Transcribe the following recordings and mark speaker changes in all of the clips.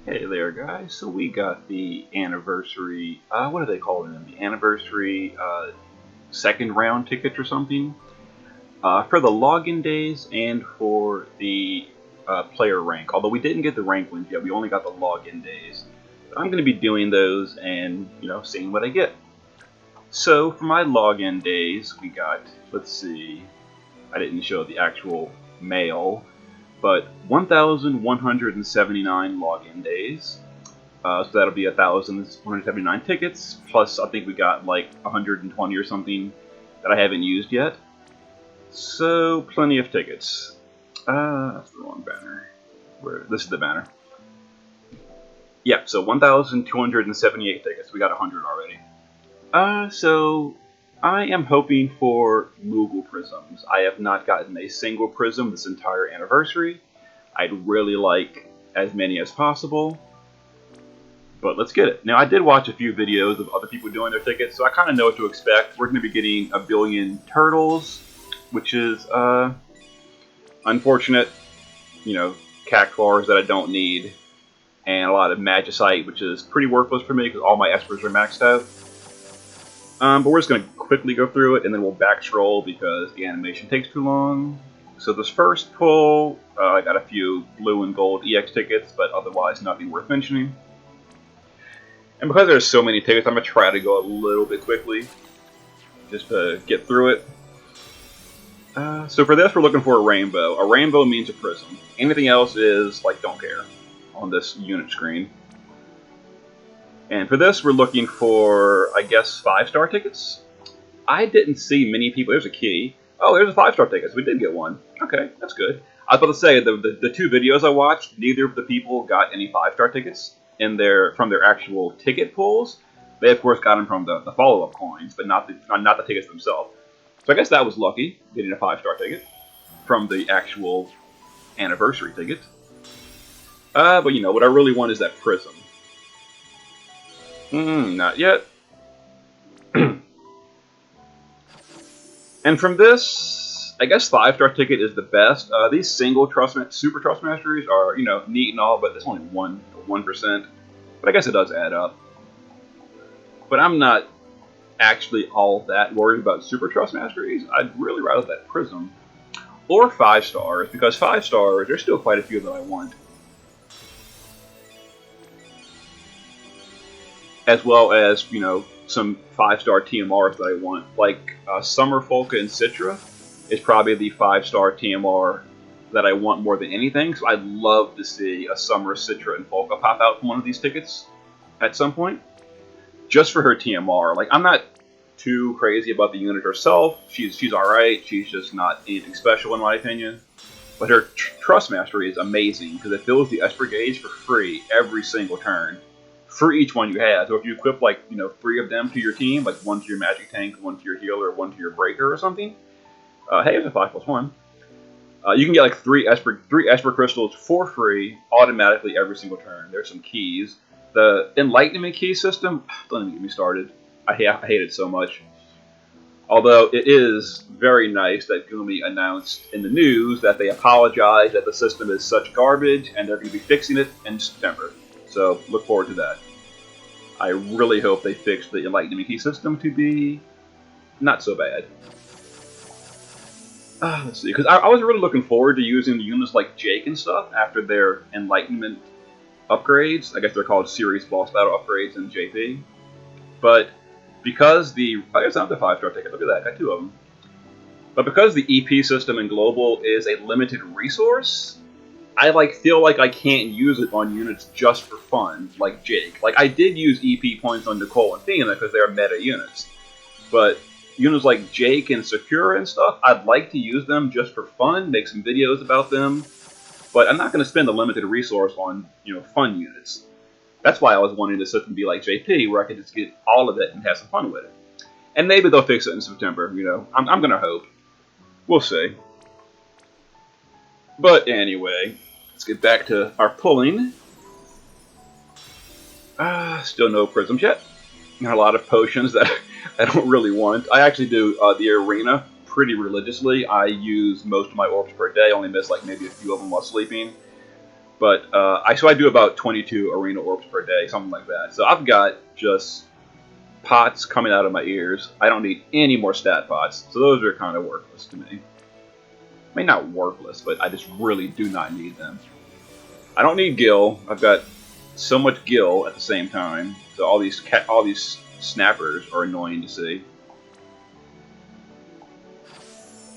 Speaker 1: Hey there, guys. So we got the anniversary, what do they call it? The anniversary second round tickets or something for the login days and for the player rank. Although we didn't get the rank ones yet, we only got the login days. I'm going to be doing those and seeing what I get. So for my login days, we got, let's see, I didn't show the actual mail, but 1,179 login days. So that'll be 1,179 tickets, plus I think we got like 120 or something that I haven't used yet. So plenty of tickets. That's the wrong banner. This is the banner. Yeah, so 1,278 tickets. We got 100 already. So I am hoping for Moogle prisms. I have not gotten a single prism this entire anniversary. I'd really like as many as possible, but let's get it. Now, I did watch a few videos of other people doing their tickets, so I kind of know what to expect. We're going to be getting a billion turtles, which is unfortunate, cactuars that I don't need, and a lot of magicite, which is pretty worthless for me because all my espers are maxed out. But we're just going to quickly go through it, and then we'll back scroll because the animation takes too long. So this first pull, I got a few blue and gold EX tickets, but otherwise nothing worth mentioning. And because there's so many tickets, I'm going to try to go a little bit quickly, just to get through it. So for this, we're looking for a rainbow. A rainbow means a prism. Anything else is, like, don't care on this unit screen. And for this, we're looking for, I guess, 5-star tickets. I didn't see many people. There's a key. Oh, there's a 5-star ticket. So we did get one. Okay, that's good. I was about to say, the two videos I watched, neither of the people got any 5-star tickets from their actual ticket pulls. They, of course, got them from the follow-up coins, but not the tickets themselves. So I guess that was lucky, getting a 5-star ticket from the actual anniversary ticket. But, what I really want is that prism. Not yet. And from this, I guess 5-star ticket is the best. These single super trust masteries are, neat and all, but it's only 1%. But I guess it does add up. But I'm not actually all that worried about super trust masteries. I'd really rather that prism. Or 5 stars, because 5 stars, there's still quite a few that I want. As well as, some 5-star TMRs that I want. Like Summer Folka and Citra is probably the 5-star TMR that I want more than anything. So I'd love to see a Summer, Citra, and Folka pop out from one of these tickets at some point. Just for her TMR. Like, I'm not too crazy about the unit herself. She's alright. She's just not anything special in my opinion. But her Trust Mastery is amazing because it fills the Esper gauge for free every single turn. For each one you have. So if you equip, 3 of them to your team, like 1 to your magic tank, 1 to your healer, 1 to your breaker or something, hey, it's a 5+1. You can get 3 Esper crystals for free automatically every single turn. There's some keys. The Enlightenment key system, don't even get me started. I hate it so much. Although it is very nice that Gumi announced in the news that they apologize that the system is such garbage and they're going to be fixing it in September. So look forward to that. I really hope they fix the Enlightenment key system to be not so bad. Let's see, because I was really looking forward to using the units like Jake and stuff after their Enlightenment upgrades. I guess they're called Series Boss Battle upgrades in JP. But because I guess not the 5-star ticket, look at that, got 2 of them. But because the EP system in Global is a limited resource, I feel like I can't use it on units just for fun, like Jake. Like, I did use EP points on Nicole and Thena because they're meta units. But units like Jake and Sakura and stuff, I'd like to use them just for fun, make some videos about them. But I'm not going to spend a limited resource on, fun units. That's why I was wanting the system to be like JP, where I could just get all of it and have some fun with it. And maybe they'll fix it in September, I'm going to hope. We'll see. But anyway, let's get back to our pulling. Still no prisms yet. And a lot of potions that I don't really want. I actually do the arena pretty religiously. I use most of my orbs per day, only miss maybe a few of them while sleeping. But I do about 22 arena orbs per day, something like that. So I've got just pots coming out of my ears. I don't need any more stat pots, so those are kind of worthless to me. I mean, not worthless, but I just really do not need them. I don't need gil. I've got so much gil at the same time, so all these snappers are annoying to see.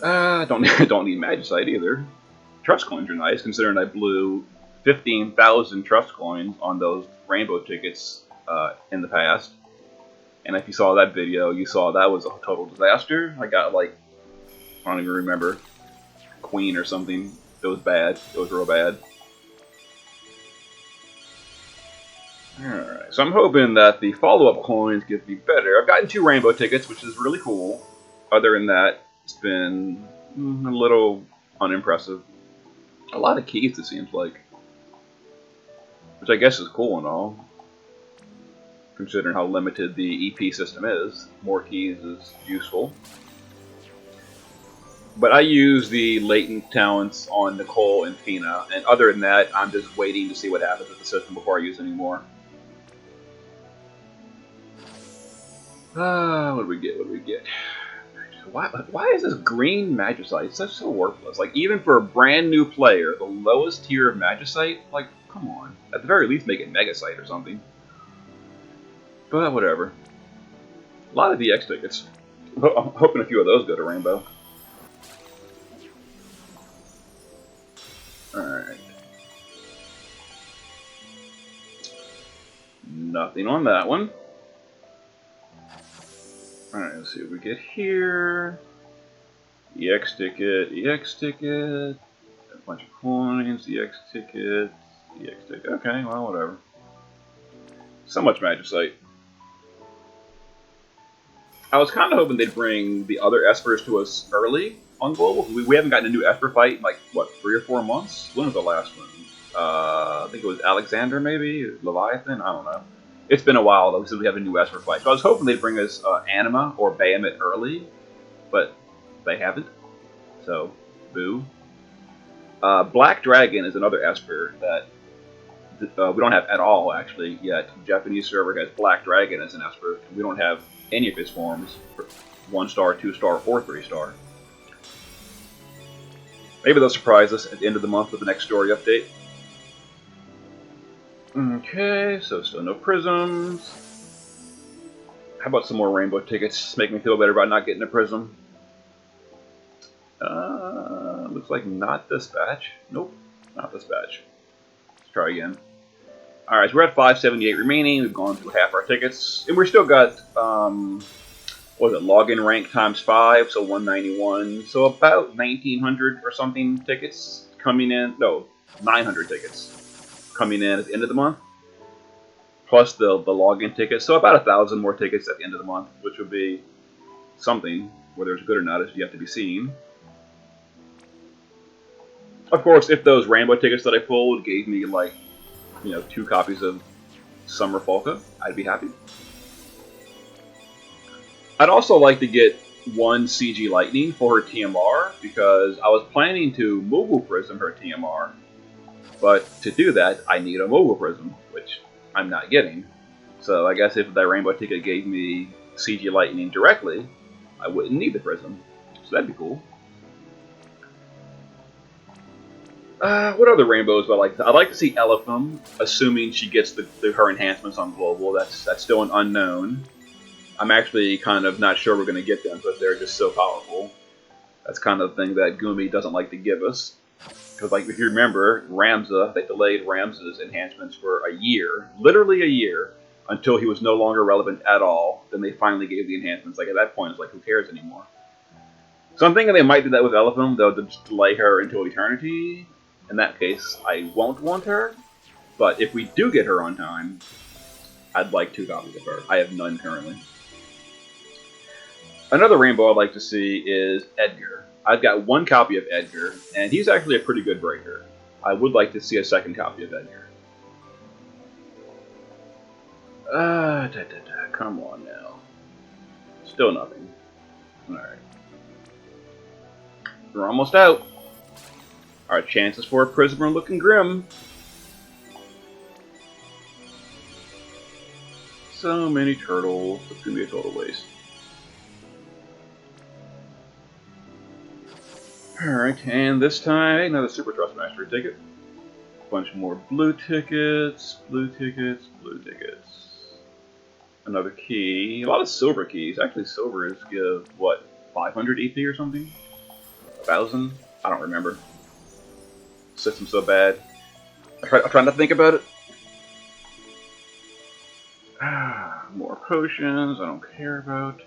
Speaker 1: Don't need magicite either. Trust coins are nice, considering I blew 15,000 trust coins on those rainbow tickets in the past. And if you saw that video, you saw that was a total disaster. I got like, I don't even remember, Queen or something. It was bad. It was real bad. Alright, so I'm hoping that the follow-up coins get me better. I've gotten 2 rainbow tickets, which is really cool. Other than that, it's been a little unimpressive. A lot of keys, it seems like. Which I guess is cool and all, considering how limited the EP system is. More keys is useful. But I use the latent talents on Nicole and Fina, and other than that, I'm just waiting to see what happens with the system before I use any more. What do we get? What do we get? Why is this green magicite so worthless? Like, even for a brand new player, the lowest tier of magicite? Like, come on. At the very least, make it megasite or something. But whatever. A lot of DX tickets. I'm hoping a few of those go to Rainbow. Alright. Nothing on that one. Alright, let's see what we get here. EX ticket, EX ticket, a bunch of coins, EX ticket, EX ticket. Okay, well, whatever. So much magicite. I was kind of hoping they'd bring the other Espers to us early on Global. We haven't gotten a new Esper fight in like, what, 3 or 4 months? When was the last one? I think it was Alexander, maybe? Leviathan? I don't know. It's been a while, though, since we have a new Esper fight. So I was hoping they'd bring us Anima or Bahamut early, but they haven't. So, boo. Black Dragon is another Esper that we don't have at all, actually, yet. The Japanese server has Black Dragon as an Esper. We don't have any of his forms, 1-star, 2-star, or 3-star. Maybe they'll surprise us at the end of the month with the next story update. Okay, so still no prisms. How about some more rainbow tickets? Make me feel better about not getting a prism. Looks like not this batch. Nope, not this batch. Let's try again. Alright, so we're at 578 remaining. We've gone through half our tickets. And we've still got, what was it, login rank times 5, so 191. So about 1,900 or something tickets coming in. No, 900 tickets coming in at the end of the month. Plus the login tickets. So about 1,000 more tickets at the end of the month, which would be something. Whether it's good or not is yet to be seen. Of course, if those rainbow tickets that I pulled gave me, like, 2 copies of Summer Folka, I'd be happy. I'd also like to get 1 CG Lightning for her TMR, because I was planning to Mobile Prism her TMR. But to do that, I need a Mobile Prism, which I'm not getting. So I guess if that rainbow ticket gave me CG Lightning directly, I wouldn't need the Prism. So that'd be cool. What other rainbows would I like? I'd like to see Elephim, assuming she gets her enhancements on Global. That's still an unknown. I'm actually kind of not sure we're going to get them, but they're just so powerful. That's kind of the thing that Gumi doesn't like to give us. Because, like, if you remember, Ramza, they delayed Ramza's enhancements for a year, literally a year, until he was no longer relevant at all. Then they finally gave the enhancements. Like, at that point, it's like, who cares anymore? So I'm thinking they might do that with Elephim, though, to just delay her until eternity. In that case, I won't want her. But if we do get her on time, I'd like 2 copies of her. I have none currently. Another rainbow I'd like to see is Edgar. I've got 1 copy of Edgar, and he's actually a pretty good breaker. I would like to see a 2nd copy of Edgar. Come on now. Still nothing. Alright. We're almost out. Our chances for a Prism are looking grim. so many turtles. It's going to be a total waste. Alright, and this time, another Super Trust Mastery ticket. A bunch more blue tickets, blue tickets, blue tickets. Another key. A lot of silver keys. Actually, silver is give, what, 500 EP or something? 1,000? I don't remember. System's so bad. I try not to think about it. More potions I don't care about.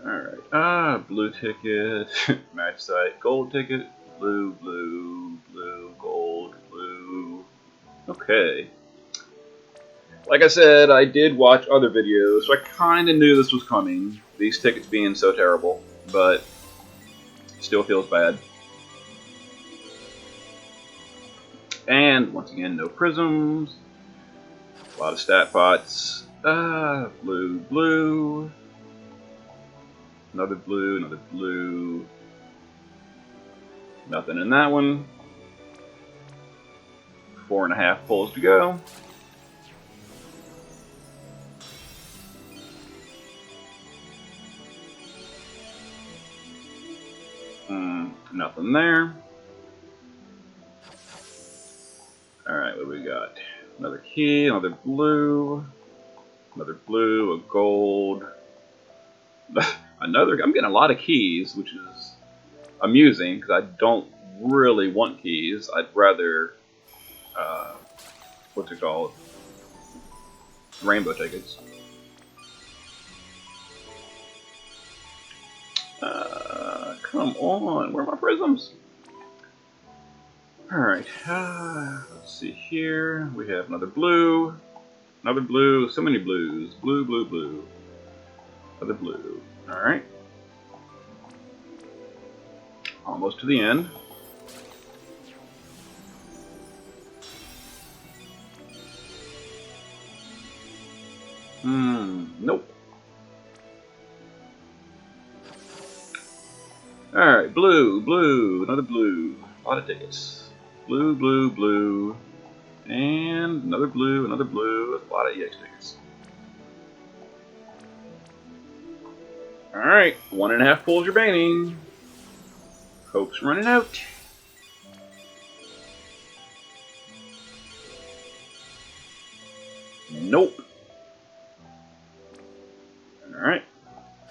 Speaker 1: Alright, blue ticket, match site, gold ticket, blue, blue, blue, gold, blue. Okay. Like I said, I did watch other videos, so I kinda knew this was coming. These tickets being so terrible, but still feels bad. And once again, no prisms. A lot of stat pots. Blue, blue. Another blue, another blue. Nothing in that one. 4.5 pulls to go. Nothing there. Alright, what do we got? Another key, another blue, a gold. I'm getting a lot of keys, which is amusing because I don't really want keys. I'd rather, what's it called? Rainbow tickets. Come on, where are my prisms? Alright, let's see here. We have another blue, so many blues. Blue, blue, blue. Another blue. Alright. Almost to the end. Nope. Alright, blue, blue, another blue. A lot of tickets. Blue, blue, blue. And another blue, another blue. A lot of EX tickets. Alright, 1.5 pulls remaining. Hope's running out. Nope. Alright.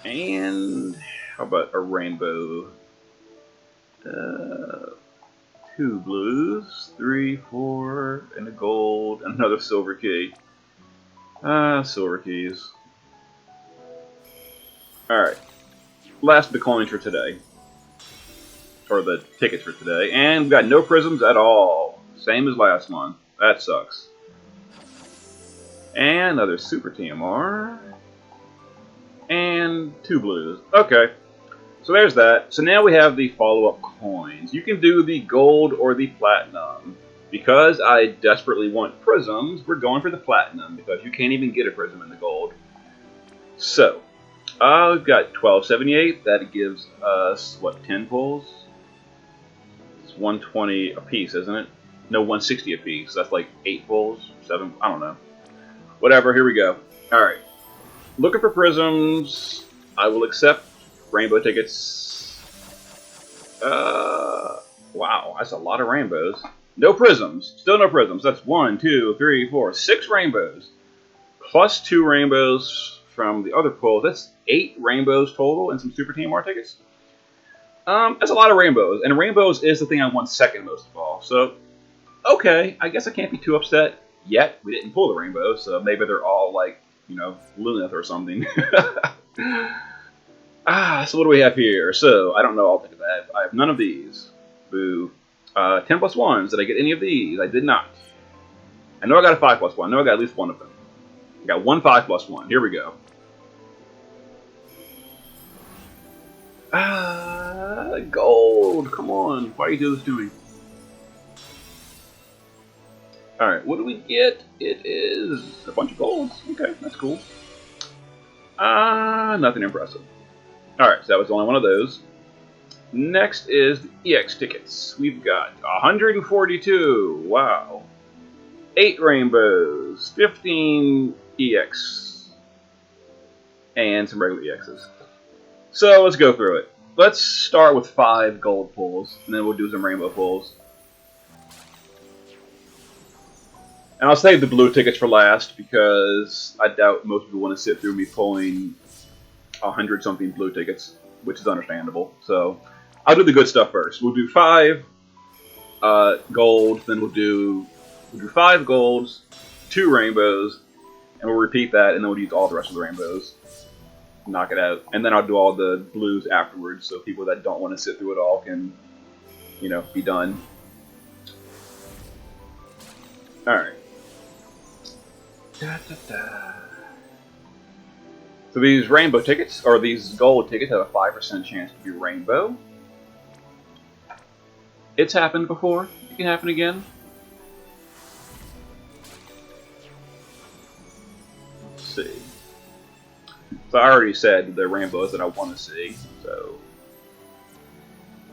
Speaker 1: And how about a rainbow? 2 blues, 3, 4, and a gold, and another silver key. Silver keys. Alright. Last big coins for today. Or the tickets for today. And we've got no prisms at all. Same as last month. That sucks. And another super TMR. And 2 blues. Okay. So there's that. So now we have the follow-up coins. You can do the gold or the platinum. Because I desperately want prisms, we're going for the platinum. Because you can't even get a prism in the gold. So, we've got 1278. That gives us, what, 10 pulls? It's 120 a piece, isn't it? No, 160 a piece. That's like 8 pulls? 7? I don't know. Whatever, here we go. Alright. Looking for prisms. I will accept rainbow tickets. Wow, that's a lot of rainbows. No prisms. Still no prisms. That's 1, 2, 3, 4, 6 rainbows. Plus 2 rainbows from the other pull. That's 8 rainbows total and some super TMR tickets. That's a lot of rainbows. And rainbows is the thing I want second most of all. So, okay, I guess I can't be too upset yet. We didn't pull the rainbows, so maybe they're all like, you know, Luneth or something. So what do we have here? So, I don't know all of that. I have none of these. Boo. 10 plus 1s. Did I get any of these? I did not. I know I got a 5 plus 1. I know I got at least one of them. I got 1 5 plus 1. Here we go. Gold. Come on. Why are you doing this to me? Alright, what do we get? It is a bunch of golds. Okay, that's cool. Nothing impressive. Alright, so that was only one of those. Next is the EX tickets. We've got 142. Wow. 8 rainbows, 15 EX, and some regular EXs. So let's go through it. Let's start with 5 gold pulls, and then we'll do some rainbow pulls. And I'll save the blue tickets for last, because I doubt most people want to sit through me pulling 100-something blue tickets, which is understandable. So I'll do the good stuff first. We'll do 5 gold, then we'll do 5 golds, 2 rainbows, and we'll repeat that, and then we'll use all the rest of the rainbows. Knock it out. And then I'll do all the blues afterwards, so people that don't want to sit through it all can, you know, be done. Alright. So these rainbow tickets, or these gold tickets, have a 5% chance to be rainbow. It's happened before. It can happen again. Let's see. So I already said the rainbows that I want to see. So,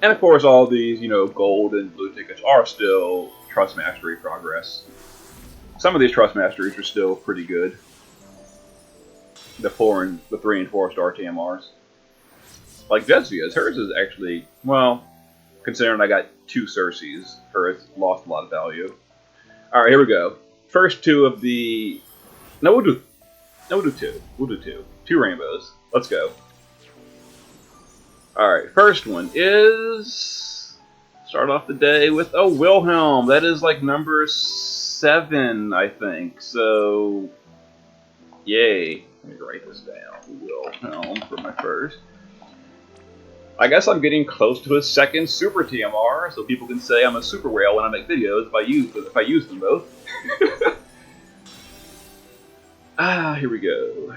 Speaker 1: and of course, all these, you know, gold and blue tickets are still Trust Mastery progress. Some of these Trust Masteries are still pretty good. The 3 and 4 star TMRs. Like Jetzia's, hers is actually, well, considering I got 2 Circes, hers lost a lot of value. Alright, here we go. First 2 of the... No, we'll do 2. We'll do 2. 2 rainbows. Let's go. Alright, first one is... Start off the day with a Wilhelm. That is like number 7, I think. So... Yay. Let me write this down. Wilhelm for my first. I guess I'm getting close to a second Super TMR, so people can say I'm a Super Whale when I make videos if I use them both. Here we go.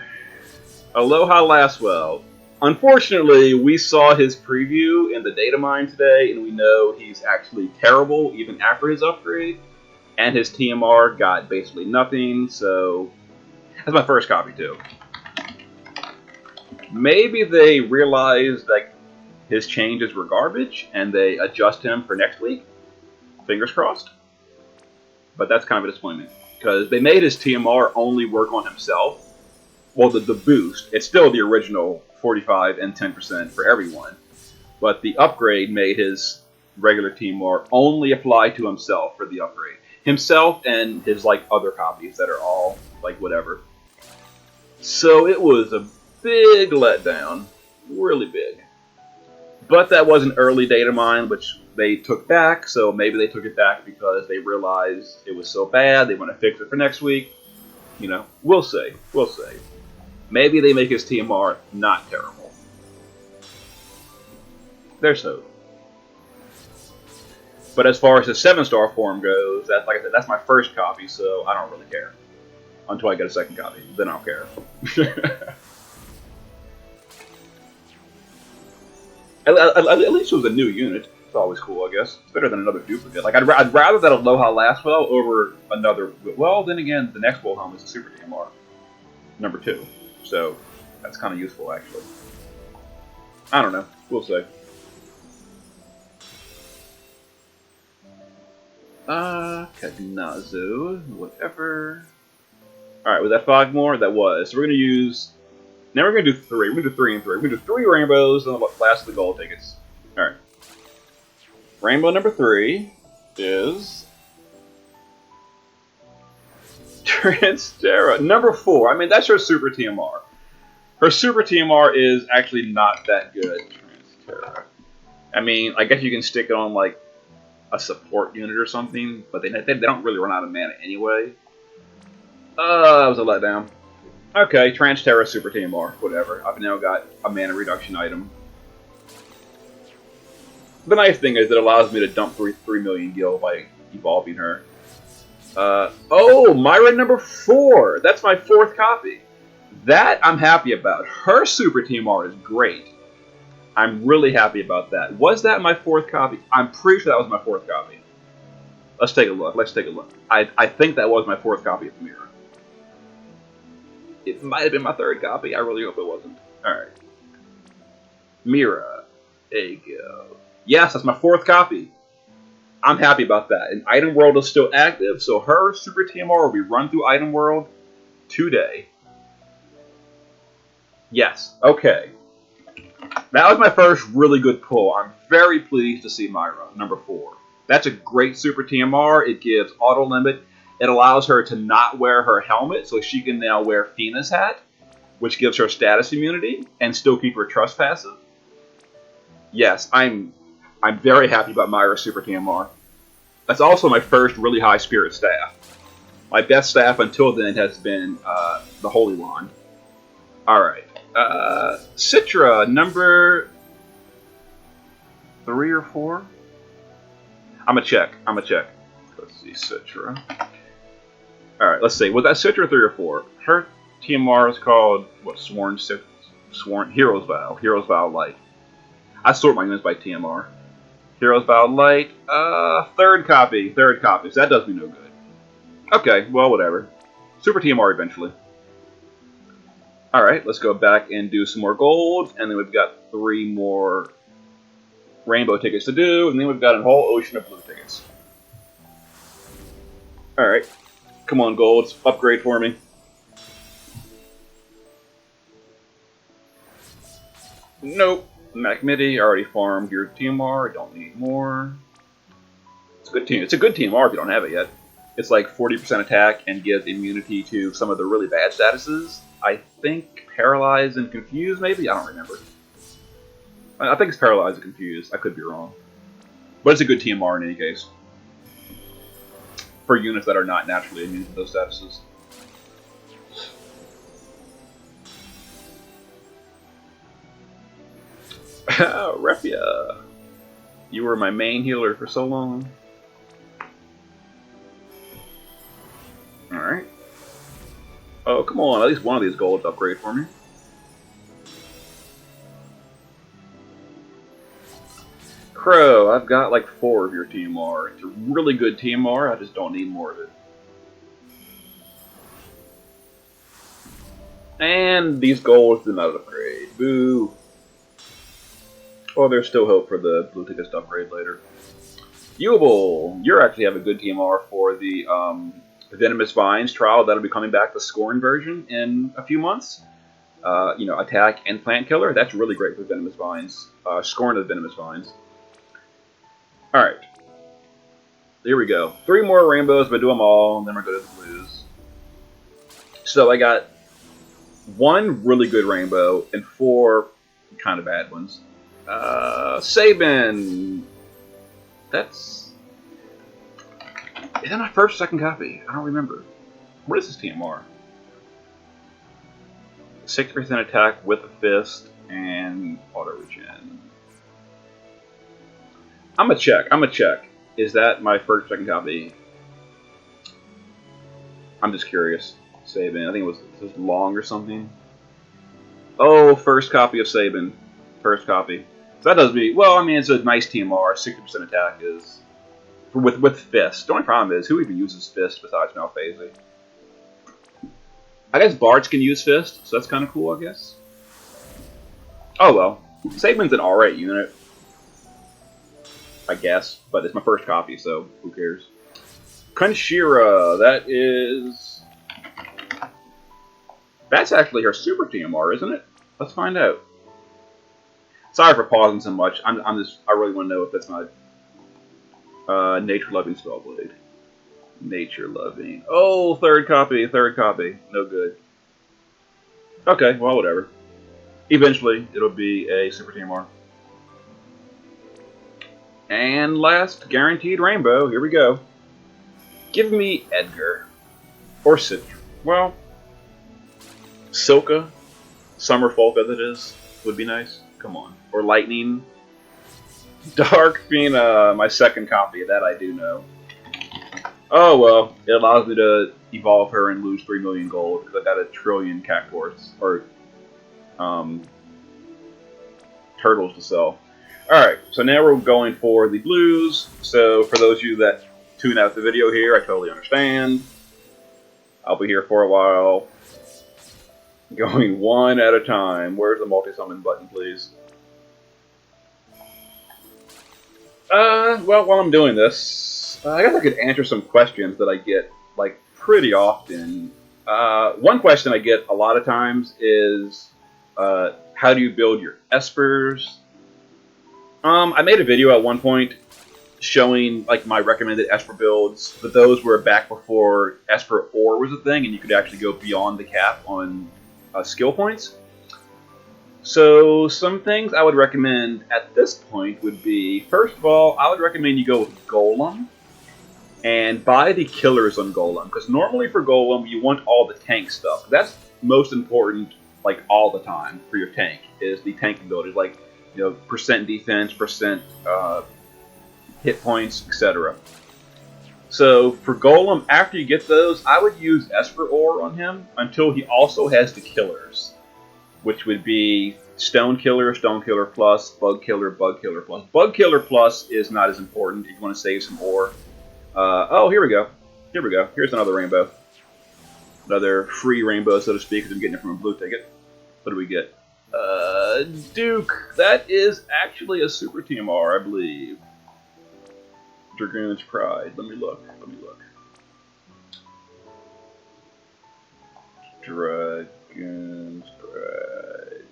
Speaker 1: Aloha Laswell. Unfortunately, we saw his preview in the data mine today, and we know he's actually terrible even after his upgrade. And his TMR got basically nothing, so... That's my first copy, too. Maybe they realized that his changes were garbage, and they adjust him for next week. Fingers crossed. But that's kind of a disappointment, because they made his TMR only work on himself. Well, the boost, it's still the original 45 and 10% for everyone. But the upgrade made his regular TMR only apply to himself for the upgrade. Himself and his, like, other copies that are all, like, whatever. So it was a big letdown. Really big. But that was an early data mine, which they took back, so maybe they took it back because they realized it was so bad, they want to fix it for next week. You know, we'll see. We'll see. Maybe they make his TMR not terrible. There's hope. But as far as the 7-star form goes, that's, like I said, that's my first copy, so I don't really care. Until I get a second copy. Then I'll care. At least it was a new unit. It's always cool, I guess. It's better than another duplicate. Like, I'd rather that Aloha Laswell over another... Well, then again, the next Wilhelm is a Super TMR. Number 2. So, that's kind of useful, actually. I don't know. We'll see. Kagnazu. Whatever. Alright, was that 5 more? That was. So we're going to use... Now we're going to do 3. We're going to do 3 and 3. We're going to do 3 rainbows and the last of the gold tickets. Alright. Rainbow number 3 is... Transtera. Number 4. I mean, that's her Super TMR. Her Super TMR is actually not that good. Transtera. I mean, I guess you can stick it on, like, a support unit or something, but they don't really run out of mana anyway. That was a letdown. Okay, Transtera Super TMR, whatever. I've now got a mana reduction item. The nice thing is it allows me to dump 3 million gil by evolving her. Oh, Myra number 4! That's my 4th copy. That I'm happy about. Her Super TMR is great. I'm really happy about that. Was that my 4th copy? I'm pretty sure that was my 4th copy. Let's take a look. Let's take a look. I think that was my 4th copy of Myra. It might have been my 3rd copy. I really hope it wasn't. Alright. Myra. There you go. Yes, that's my 4th copy. I'm happy about that. And Item World is still active, so her Super TMR will be run through Item World today. Yes. Okay. That was my first really good pull. I'm very pleased to see Myra, number 4. That's a great Super TMR. It gives auto limit. It allows her to not wear her helmet, so she can now wear Fina's hat, which gives her status immunity and still keep her trust passive. Yes, I'm very happy about Myra's Super TMR. That's also my first really high spirit staff. My best staff until then has been the Holy Wand. Alright. Citra, number 3 or 4? I'm gonna check. Let's see, Citra. Alright, let's see. Was that Citra 3 or 4? Her TMR is called, what, Sworn Hero's Vow. Hero's Vow Light. I sort my units by TMR. Hero's Vow Light. Third copy. So that does me no good. Okay, well, whatever. Super TMR eventually. Alright, let's go back and do some more gold. And then we've got 3 more rainbow tickets to do. And then we've got a whole ocean of blue tickets. Alright. Come on, golds. Upgrade for me. Nope. MacMidi, already farmed your TMR. I don't need more. It's a good team. It's a good TMR if you don't have it yet. It's like 40% attack and gives immunity to some of the really bad statuses. I think Paralyzed and Confused, maybe? I don't remember. I think it's Paralyzed and Confused. I could be wrong. But it's a good TMR in any case. For units that are not naturally immune to those statuses. Refia. You were my main healer for so long. Alright. Oh, come on. At least one of these golds upgrade for me. Crow, I've got like 4 of your TMR. It's a really good TMR. I just don't need more of it. And these golds did not upgrade. Boo. Oh, there's still hope for the blue tickets to upgrade later. Yubel, you actually have a good TMR for the Venomous Vines trial. That'll be coming back, the Scorn version, in a few months. You know, attack and plant killer. That's really great for Venomous Vines. Scorn of the Venomous Vines. Alright. Here we go. 3 more rainbows, but do them all, and then we're good at the blues. So I got 1 really good rainbow and 4 kind of bad ones. Sabin. That's... Is that my first or second copy? I don't remember. What is this TMR? 6% attack with a fist and auto regen. I'm gonna check. Is that my first or second copy? I'm just curious. Sabin. I think it was long or something. Oh, first copy of Sabin. First copy. So that does me well. I mean, it's a nice TMR. 60% attack is with fist. The only problem is who even uses fist besides Malphase. I guess bards can use fist, so that's kind of cool. I guess. Oh well, Sabin's an alright unit, I guess, but it's my first copy, so who cares? Kunshira, that's actually her super TMR, isn't it? Let's find out. Sorry for pausing so much. I really want to know if that's not Nature Loving Spellblade. Nature Loving. Oh, third copy. No good. Okay, well, whatever. Eventually, it'll be a Super TMR. And last, guaranteed rainbow. Here we go. Give me Edgar. Or Citra. Well, Silka. Summer Folk as it is. Would be nice. Come on. Or Lightning. Dark being my second copy. That I do know. Oh well. It allows me to evolve her and lose 3 million gold. Because I got a trillion cactuars. Or turtles to sell. Alright. So now we're going for the blues. So for those of you that tune out the video here, I totally understand. I'll be here for a while. Going one at a time. Where's the multi-summon button, please? Well, while I'm doing this, I guess I could answer some questions that I get, like, pretty often. One question I get a lot of times is, how do you build your Espers? I made a video at one point showing, like, my recommended Esper builds, but those were back before Esper Ore was a thing, and you could actually go beyond the cap on skill points. So, some things I would recommend at this point would be, first of all, I would recommend you go with Golem, and buy the killers on Golem, because normally for Golem, you want all the tank stuff. That's most important, like, all the time for your tank, is the tank abilities, like, you know, percent defense, percent hit points, etc. So, for Golem, after you get those, I would use Esper Ore on him until he also has the killers, which would be Stone Killer Plus, Bug Killer Plus. Bug Killer Plus is not as important if you want to save some ore. Oh, here we go. Here we go. Here's another rainbow. Another free rainbow, so to speak, because I'm getting it from a blue ticket. What do we get? Duke. That is actually a Super TMR, I believe. Dragoon's Pride. Let me look. Dragoon's Pride.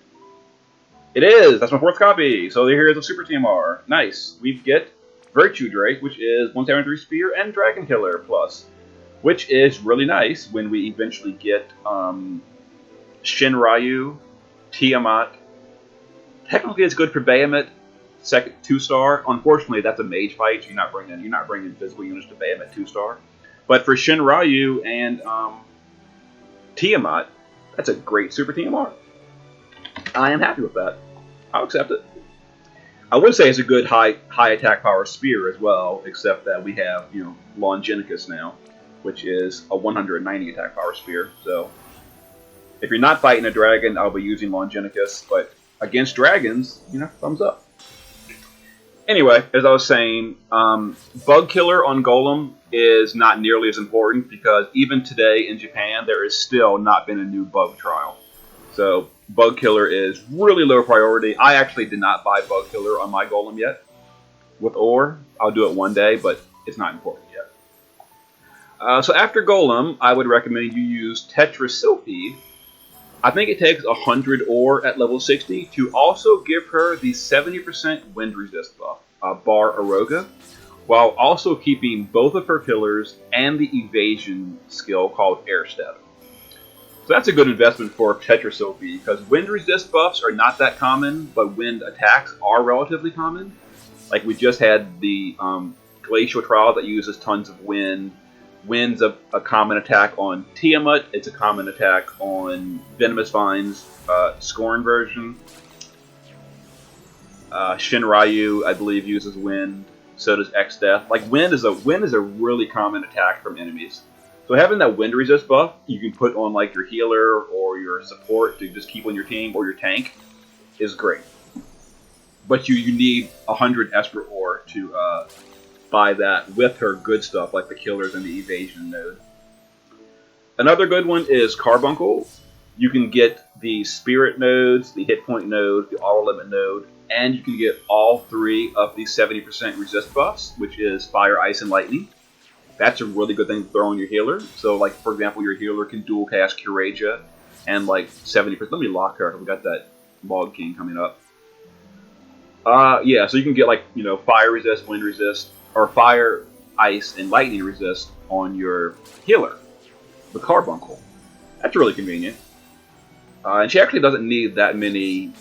Speaker 1: It is! That's my 4th copy! So here is a Super TMR. Nice. We get Virtue Drake, which is 173 Spear, and Dragon Killer Plus, which is really nice when we eventually get Shinryu, Tiamat. Technically, it's good for Bahamut, second 2-star. Unfortunately, that's a mage fight, so you're not bringing physical units to Bahamut 2-star. But for Shinryu and Tiamat, that's a great Super TMR. I am happy with that. I'll accept it. I would say it's a good high attack power spear as well, except that we have, you know, Longinicus now, which is a 190 attack power spear. So if you're not fighting a dragon, I'll be using Longinicus, but against dragons, you know, thumbs up. Anyway, as I was saying, Bug Killer on Golem is not nearly as important because even today in Japan, there has still not been a new bug trial. So Bug Killer is really low priority. I actually did not buy Bug Killer on my Golem yet. With Ore, I'll do it one day, but it's not important yet. So after Golem, I would recommend you use Tetra Sylphide. I think it takes 100 ore at level 60 to also give her the 70% wind resist buff, Bar Aroga, while also keeping both of her killers and the evasion skill called Air Step. So that's a good investment for Tetra Sylphide, because wind resist buffs are not that common, but wind attacks are relatively common. Like we just had the Glacial Trial that uses tons of wind. Wind's a common attack on Tiamat. It's a common attack on Venomous Vine's Scorn version. Shinryu, I believe, uses wind. So does X-Death. Like wind is a really common attack from enemies. So having that wind resist buff, you can put on like your healer or your support to just keep on your team or your tank, is great. But you need 100 Esper ore to buy that with her good stuff like the killers and the evasion node. Another good one is Carbuncle. You can get the spirit nodes, the hit point node, the auto limit node, and you can get all 3 of the 70% resist buffs, which is Fire, Ice, and Lightning. That's a really good thing to throw on your healer. So, like, for example, your healer can dual cast Curaja and, like, 70%. Let me lock her. We got that Log King coming up. Yeah, so you can get, like, you know, Fire resist, Wind resist, or Fire, Ice, and Lightning resist on your healer, the Carbuncle. That's really convenient. And she actually doesn't need that many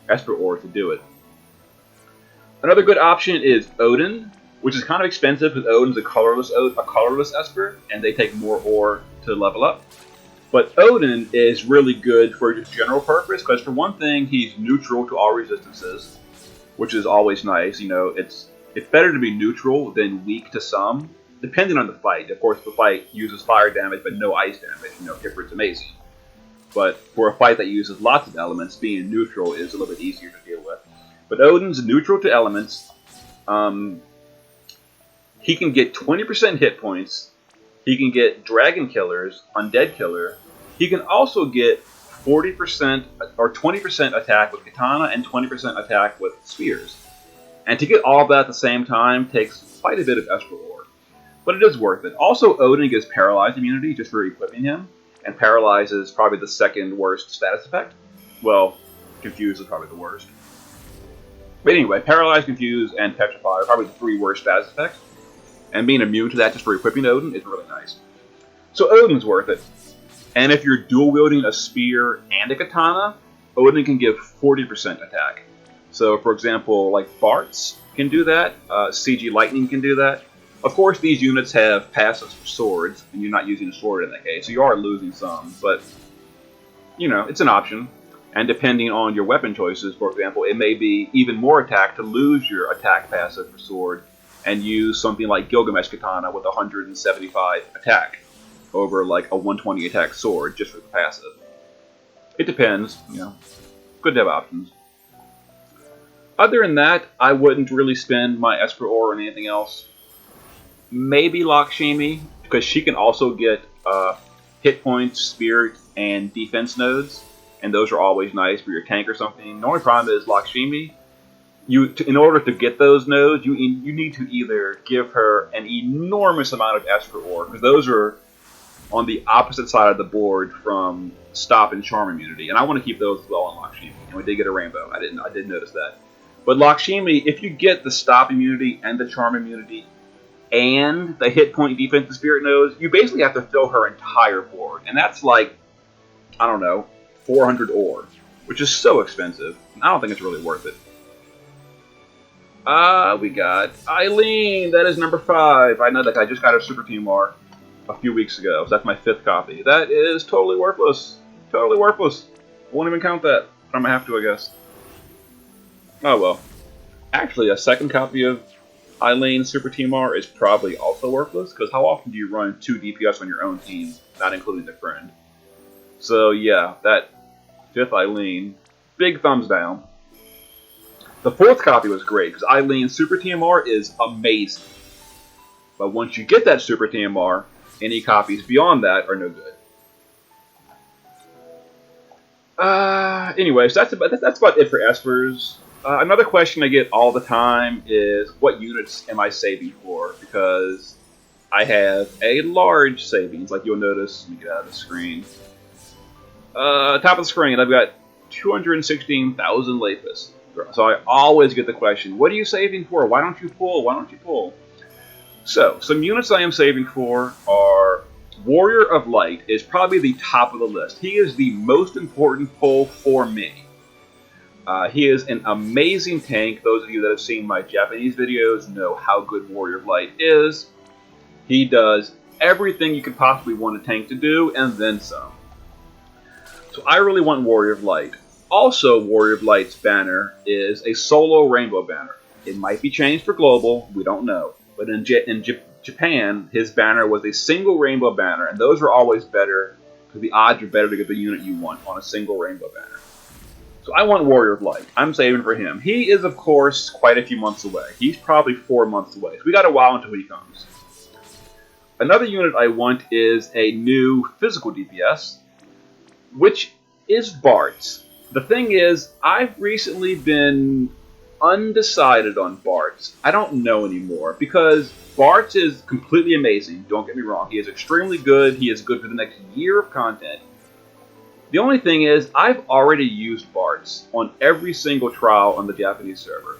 Speaker 1: Esper ores to do it. Another good option is Odin, which is kind of expensive because Odin's a colorless Esper, and they take more ore to level up. But Odin is really good for just general purpose, because for one thing, he's neutral to all resistances, which is always nice. You know, it's better to be neutral than weak to some, depending on the fight. Of course, if the fight uses fire damage but no ice damage, you know, Kipper's amazing. But for a fight that uses lots of elements, being neutral is a little bit easier to deal with. But Odin's neutral to elements. He can get 20% hit points. He can get Dragon Killers, Undead Killer. He can also get 40% or 20% attack with Katana and 20% attack with Spears. And to get all of that at the same time takes quite a bit of Esper ore. But it is worth it. Also, Odin gets Paralyzed immunity just for equipping him. And Paralyze is probably the second worst status effect. Well, Confuse is probably the worst. But anyway, Paralyze, Confuse, and Petrify are probably the 3 worst status effects. And being immune to that just for equipping Odin is really nice. So Odin's worth it. And if you're dual wielding a spear and a katana, Odin can give 40% attack. So for example, like Bart's can do that, CG Lightning can do that. Of course these units have passives for swords, and you're not using a sword in that case, so you are losing some, but you know, it's an option. And depending on your weapon choices, for example, it may be even more attack to lose your attack passive for sword and use something like Gilgamesh Katana with 175 attack over like a 120 attack sword just for the passive. It depends, you know. Good to have options. Other than that, I wouldn't really spend my Esper ore on anything else. Maybe Lakshmi, because she can also get hit points, spirit, and defense nodes, and those are always nice for your tank or something. The only problem is Lakshmi, in order to get those nodes, you need to either give her an enormous amount of Esper ore, because those are on the opposite side of the board from Stop and Charm immunity, and I want to keep those as well on Lakshmi. And we did get a rainbow. I did notice that. But Lakshmi, if you get the Stop immunity and the Charm immunity and the hit point, defense, and spirit nodes, you basically have to fill her entire board, and that's like, I don't know, 400 ore, which is so expensive. I don't think it's really worth it. We got Eileen. That is number 5. I know that I just got a Super Team R a few weeks ago, so that's my 5th copy. That is totally worthless. Totally worthless. I won't even count that. I'm gonna have to, I guess. Oh well. Actually, a 2nd copy of Eileen Super Team R is probably also worthless, because how often do you run 2 DPS on your own team, not including the friend? So yeah, that 5th Eileen, big thumbs down. The 4th copy was great, because Eileen Super TMR is amazing. But once you get that Super TMR, any copies beyond that are no good. Anyways, that's about it for Espers. Another question I get all the time is, what units am I saving for? Because I have a large savings, like you'll notice. Let me get out of the screen. Top of the screen, I've got 216,000 Lapis. So I always get the question, what are you saving for? Why don't you pull? Why don't you pull? So, some units I am saving for are Warrior of Light is probably the top of the list. He is the most important pull for me. He is an amazing tank. Those of you that have seen my Japanese videos know how good Warrior of Light is. He does everything you could possibly want a tank to do, and then some. So I really want Warrior of Light. Also, Warrior of Light's banner is a solo rainbow banner. It might be changed for global, we don't know. But in Japan, his banner was a single rainbow banner, and those are always better, because the odds are better to get the unit you want on a single rainbow banner. So I want Warrior of Light. I'm saving for him. He is, of course, quite a few months away. He's probably 4 months away, so we got a while until he comes. Another unit I want is a new physical DPS, which is Bart's. The thing is, I've recently been undecided on Bart's. I don't know anymore, because Bart's is completely amazing, don't get me wrong. He is extremely good. He is good for the next year of content. The only thing is, I've already used Bart's on every single trial on the Japanese server.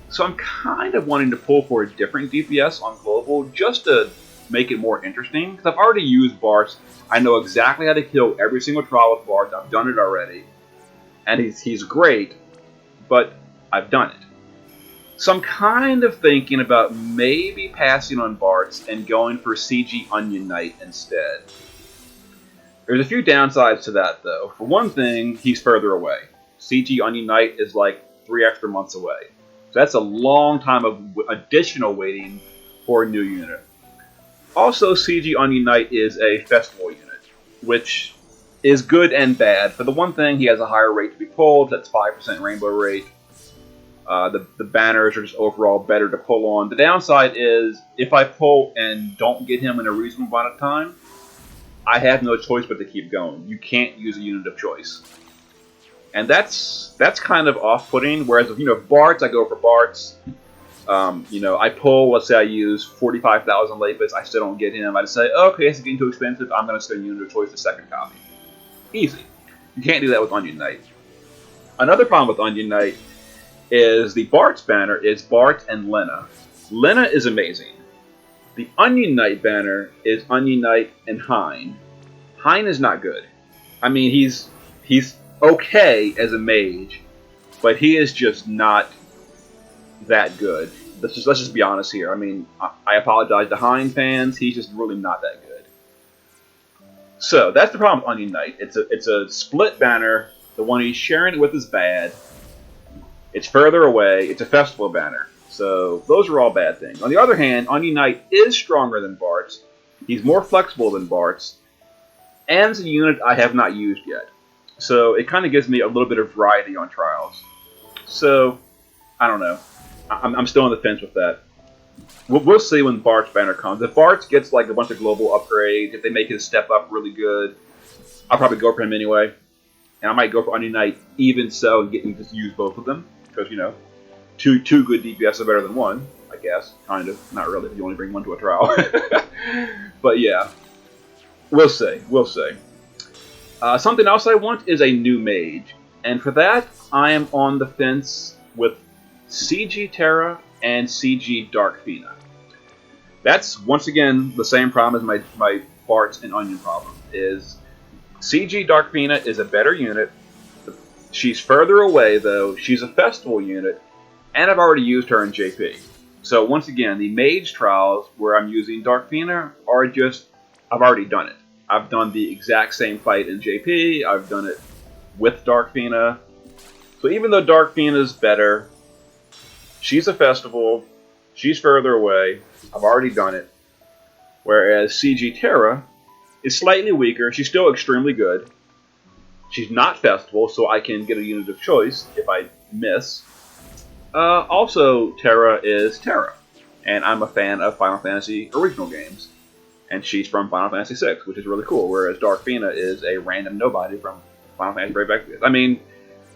Speaker 1: So I'm kind of wanting to pull for a different DPS on global, just to make it more interesting, because I've already used Bart's. I know exactly how to kill every single trial with Bart's. I've done it already. And he's great, but I've done it. So I'm kind of thinking about maybe passing on Bart's and going for CG Onion Knight instead. There's a few downsides to that, though. For one thing, he's further away. CG Onion Knight is like 3 extra months away. So that's a long time of additional waiting for a new unit. Also, CG Onion Knight is a festival unit, which is good and bad. For the one thing, he has a higher rate to be pulled. That's 5% rainbow rate. The banners are just overall better to pull on. The downside is, if I pull and don't get him in a reasonable amount of time, I have no choice but to keep going. You can't use a unit of choice. And that's kind of off-putting. Whereas with, Barts, I go for Barts. I pull, let's say I use 45,000 Lapis, I still don't get him. I just say, okay, it's getting too expensive, I'm going to spend Unit of Choice the second copy. Easy. You can't do that with Onion Knight. Another problem with Onion Knight is the Bart's banner is Bart and Lena. Lena is amazing. The Onion Knight banner is Onion Knight and Hein. Hein is not good. I mean, he's okay as a mage, but he is just not that good. Let's just be honest here. I mean, I apologize to Hein fans. He's just really not that good. So that's the problem with Onion Knight. It's a split banner. The one he's sharing it with is bad. It's further away. It's a festival banner. So those are all bad things. On the other hand, Onion Knight is stronger than Bart's. He's more flexible than Bart's. And it's a unit I have not used yet. So it kind of gives me a little bit of variety on trials. So, I don't know. I'm still on the fence with that. We'll see when Bart's banner comes. If Bart's gets like a bunch of global upgrades, if they make his step up really good, I'll probably go for him anyway. And I might go for Onion Knight even so and just use both of them. Because, two good DPS are better than one, I guess. Kind of. Not really, if you only bring one to a trial. But yeah. We'll see. We'll see. Something else I want is a new mage. And for that, I am on the fence with CG Terra and CG Dark Fina. That's, once again, the same problem as my Bart's and Onion problem. Is CG Dark Fina is a better unit. She's further away, though. She's a festival unit. And I've already used her in JP. So, once again, the mage trials where I'm using Dark Fina are just... I've already done it. I've done the exact same fight in JP. I've done it with Dark Fina. So even though Dark Fina is better, she's a festival. She's further away. I've already done it. Whereas CG Terra is slightly weaker. She's still extremely good. She's not festival, so I can get a unit of choice if I miss. Also, Terra is Terra. And I'm a fan of Final Fantasy original games. And she's from Final Fantasy VI, which is really cool, whereas Dark Fina is a random nobody from Final Fantasy Brave Exvius. I mean,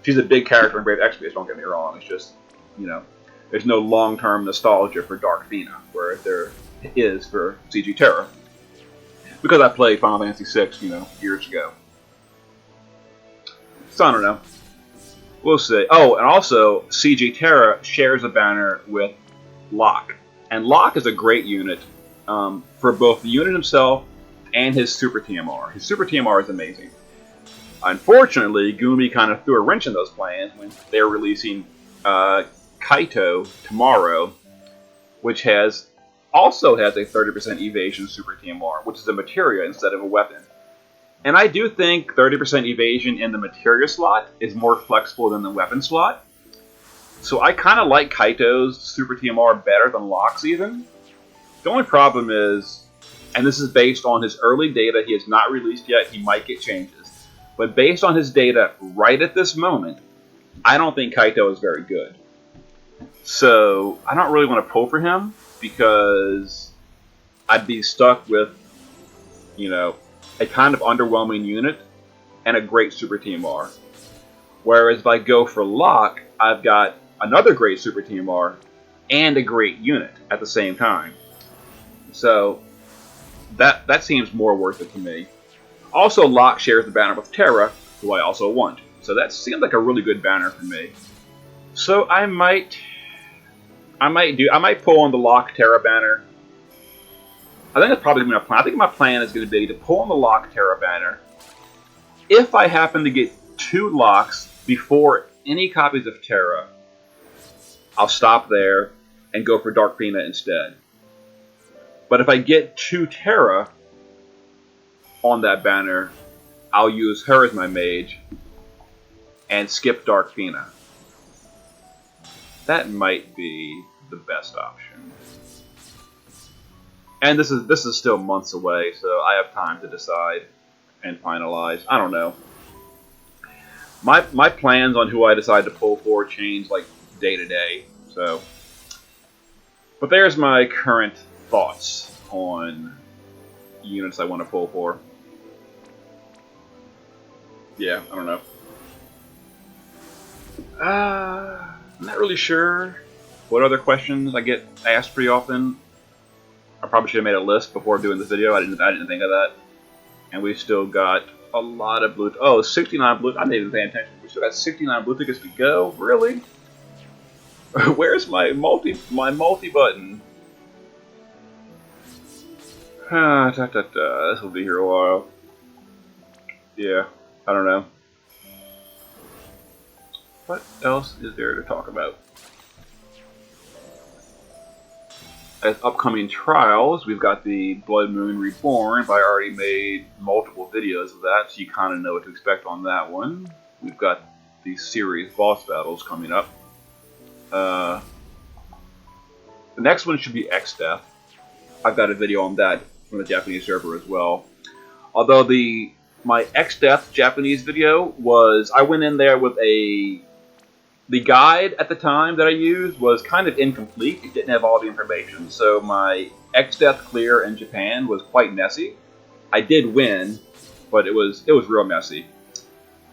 Speaker 1: she's a big character in Brave Exvius, don't get me wrong. It's just, there's no long-term nostalgia for Dark Fina, whereas there is for CG Terra. Because I played Final Fantasy VI, years ago. So I don't know. We'll see. Oh, and also, CG Terra shares a banner with Locke. And Locke is a great unit. For both the unit himself and his Super TMR. His Super TMR is amazing. Unfortunately, Gumi kind of threw a wrench in those plans when they're releasing Kaito tomorrow, which also has a 30% evasion Super TMR, which is a materia instead of a weapon. And I do think 30% evasion in the materia slot is more flexible than the weapon slot. So I kind of like Kaito's Super TMR better than Locke's even. The only problem is, and this is based on his early data, he has not released yet, he might get changes. But based on his data right at this moment, I don't think Kaito is very good. So, I don't really want to pull for him, because I'd be stuck with, a kind of underwhelming unit and a great Super TMR. Whereas if I go for Locke, I've got another great Super TMR and a great unit at the same time. So, that seems more worth it to me. Also, Locke shares the banner with Terra, who I also want. So that seems like a really good banner for me. So I might pull on the Locke Terra banner. I think that's probably my plan. I think my plan is going to be to pull on the Locke Terra banner. If I happen to get 2 Locks before any copies of Terra, I'll stop there and go for Dark Fina instead. But if I get 2 Terra on that banner, I'll use her as my mage and skip Dark Fina. That might be the best option. And this is still months away, so I have time to decide and finalize. I don't know. My plans on who I decide to pull for change like day to day. So, but there's my current thoughts on units I want to pull for. Yeah, I don't know. I'm not really sure what other questions I get asked pretty often. I probably should have made a list before doing this video. I didn't think of that. And we've still got a lot of blue. Oh, 69 blue. I didn't even pay attention. We still got 69 blue tickets to go. Really? Where's my multi button? This will be here a while. Yeah, I don't know. What else is there to talk about? As upcoming trials, we've got the Blood Moon Reborn, but I already made multiple videos of that, so you kind of know what to expect on that one. We've got the series boss battles coming up. The next one should be X-Death. I've got a video on that from the Japanese server as well. Although my X-Death Japanese video was, I went in there with the guide at the time that I used was kind of incomplete. It didn't have all the information, so my X-Death clear in Japan was quite messy. I did win, but it was real messy.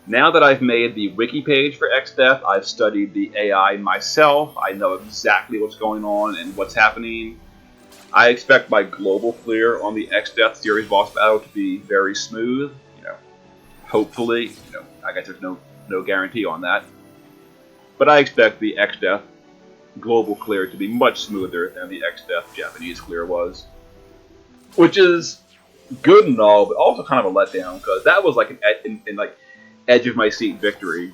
Speaker 1: Now that I've made the wiki page for X-Death, I've studied the AI myself. I know exactly what's going on and what's happening. I expect my global clear on the X-Death series boss battle to be very smooth. Hopefully, I guess there's no guarantee on that. But I expect the X-Death global clear to be much smoother than the X-Death Japanese clear was. Which is good and all, but also kind of a letdown, because that was like an edge of my seat victory,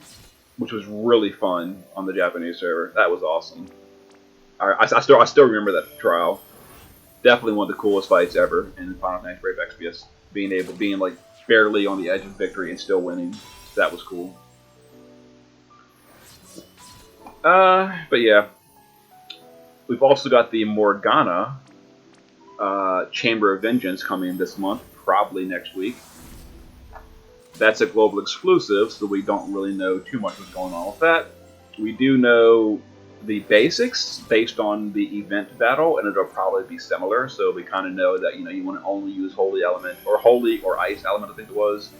Speaker 1: which was really fun on the Japanese server. That was awesome. I still remember that trial. Definitely one of the coolest fights ever in Final Fantasy Brave Exvius. Being like barely on the edge of victory and still winning. That was cool. But yeah. We've also got the Morgana Chamber of Vengeance coming this month, probably next week. That's a global exclusive, so we don't really know too much what's going on with that. We do know the basics based on the event battle, and it'll probably be similar, so we kind of know that you want to only use Holy Element, or Holy or Ice Element, I think it was.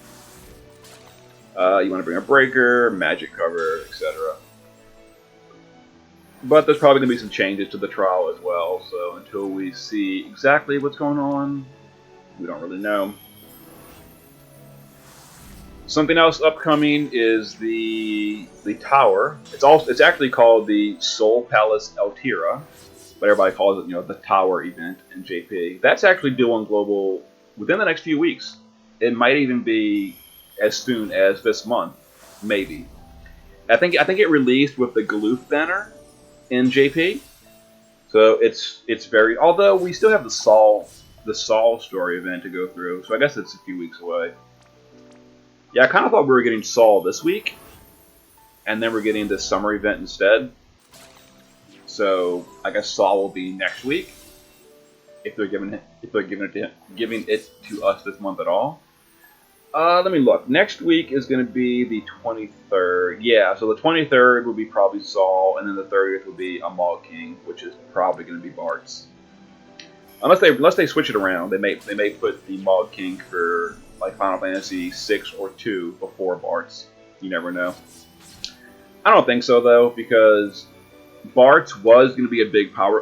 Speaker 1: You want to bring a Breaker, Magic Cover, etc. But there's probably going to be some changes to the trial as well, so until we see exactly what's going on, we don't really know. Something else upcoming is the tower. It's actually called the Soul Palace Altira, but everybody calls it the tower event in JP. That's actually due on global within the next few weeks. It might even be as soon as this month, maybe. I think it released with the Galoof banner in JP, so it's very. Although we still have the Saul story event to go through, so I guess it's a few weeks away. Yeah, I kind of thought we were getting Saul this week, and then we're getting this summer event instead. So I guess Saul will be next week if they're giving it to us this month at all. Let me look. Next week is going to be the 23rd. Yeah, so the 23rd will be probably Saul, and then the 30th will be a Mog King, which is probably going to be Bart's. Unless they switch it around, they may put the Mog King for like Final Fantasy 6 or 2 before Bart's. You never know. I don't think so though, because Bart's was going to be a big power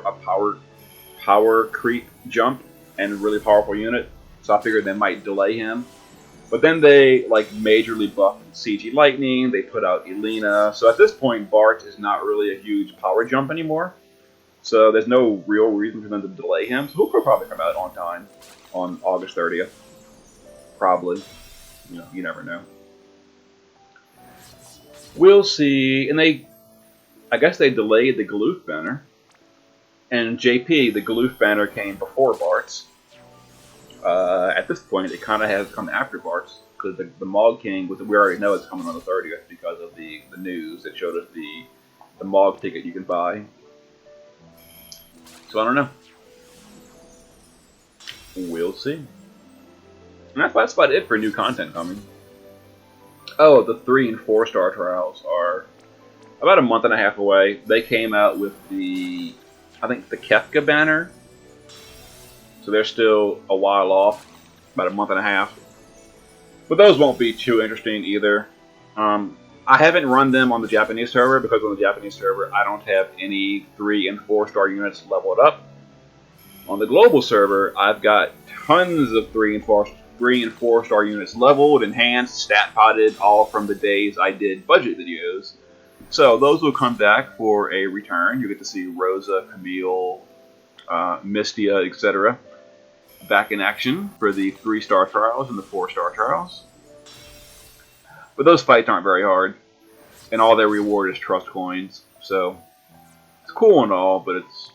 Speaker 1: creep jump and really powerful unit, so I figured they might delay him. But then they majorly buffed CG Lightning. They put out Elena, so at this point Bart is not really a huge power jump anymore. So there's no real reason for them to delay him. So he'll probably come out on time on August 30th. Probably. You never know. We'll see. And I guess they delayed the Galoof banner. And JP, the Galoof banner came before Bart's. At this point, it kind of has come after Bart's. Because the Mog King, we already know it's coming on the 30th because of the news that showed us the Mog ticket you can buy. So I don't know. We'll see. And that's about it for new content coming. Oh, the 3 and 4 star trials are about a month and a half away. They came out with I think the Kefka banner. So they're still a while off, about a month and a half. But those won't be too interesting either. I haven't run them on the Japanese server because on the Japanese server I don't have any 3 and 4 star units leveled up. On the global server, I've got tons of 3 and 4 star units leveled, enhanced, stat potted, all from the days I did budget videos. So those will come back for a return. You get to see Rosa, Camille, Mystia, etc. back in action for the 3-star trials and the 4-star trials. But those fights aren't very hard, and all they reward is trust coins. So it's cool and all, but it's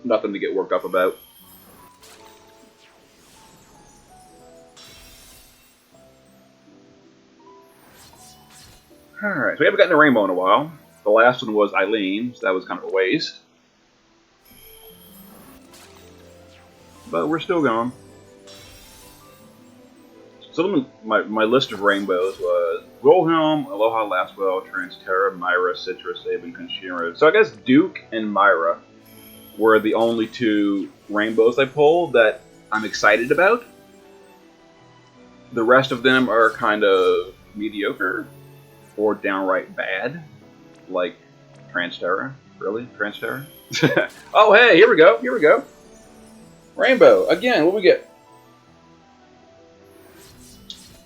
Speaker 1: nothing to get worked up about. Alright, so we haven't gotten a rainbow in a while. The last one was Eileen, so that was kind of a waste. But we're still going. So my list of rainbows was Wilhelm, Aloha Lastwell, Transterra, Myra, Citra, Sabin, Conshira. So I guess Duke and Myra were the only 2 rainbows I pulled that I'm excited about. The rest of them are kind of mediocre or downright bad, like Transterra. Really? Transterra? Oh, hey, here we go. Here we go. Rainbow. Again, what we get?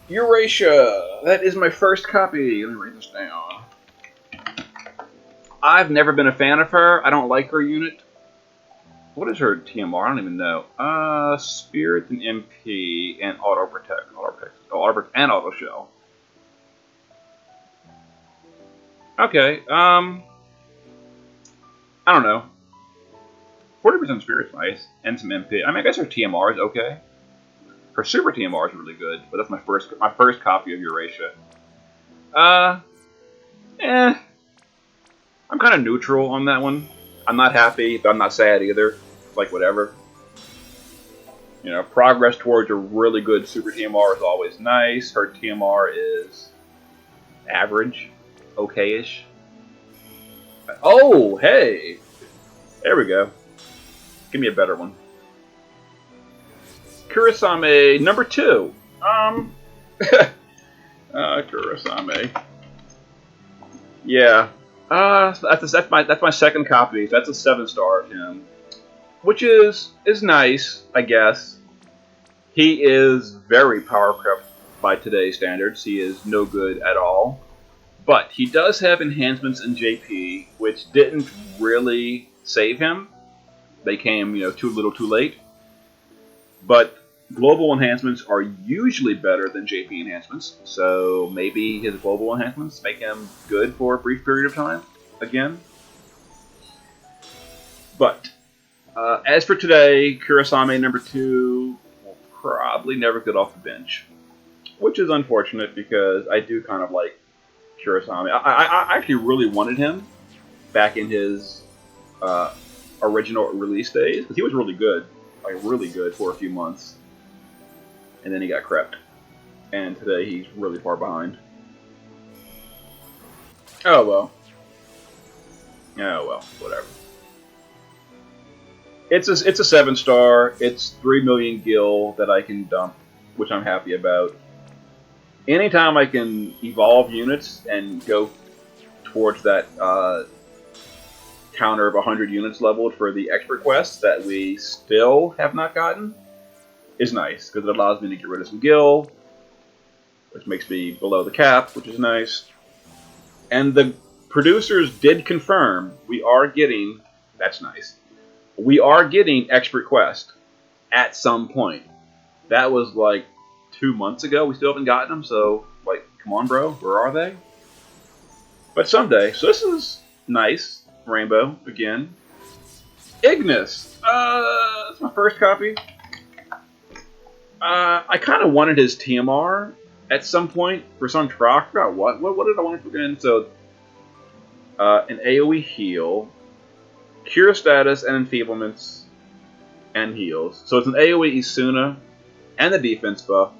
Speaker 1: Eurasia. That is my first copy. Let me write this down. I've never been a fan of her. I don't like her unit. What is her TMR? I don't even know. Spirit and MP and Auto Protect. And Auto Shell. Okay, I don't know. 40% Spirit's nice, and some MP. I mean, I guess her TMR is okay. Her Super TMR is really good, but that's my first copy of Eurasia. I'm kind of neutral on that one. I'm not happy, but I'm not sad either. Like, whatever. You know, progress towards a really good Super TMR is always nice. Her TMR is average. Okay-ish. Oh, hey! There we go. Give me a better one. Kurasame number 2. Kurasame. Yeah. That's my second copy. That's a 7-star of him, which is nice, I guess. He is very power crept by today's standards. He is no good at all. But he does have enhancements in JP, which didn't really save him. They came, too little too late. But global enhancements are usually better than JP enhancements, so maybe his global enhancements make him good for a brief period of time, again. But, as for today, Kurasame number 2 will probably never get off the bench. Which is unfortunate, because I do kind of like Kurasame. I actually really wanted him back in his original release days, because he was really good. Like, really good for a few months. And then he got crept. And today he's really far behind. Oh well. Oh well, whatever. It's a 7-star. It's 3 million gil that I can dump, which I'm happy about. Anytime I can evolve units and go towards that counter of 100 units leveled for the expert quests that we still have not gotten is nice, because it allows me to get rid of some gil, which makes me below the cap, which is nice. And the producers did confirm we are getting, that's nice, we are getting expert quest at some point. That was like 2 months ago. We still haven't gotten them, so like, come on, bro, where are they? But someday. So this is nice. Rainbow again. Ignis. That's my first copy. I kind of wanted his TMR at some point for some trial. I forgot what. What did I want for again? So, an AOE heal, cure status and enfeeblements, and heals. So it's an AOE Isuna, and the defense buff,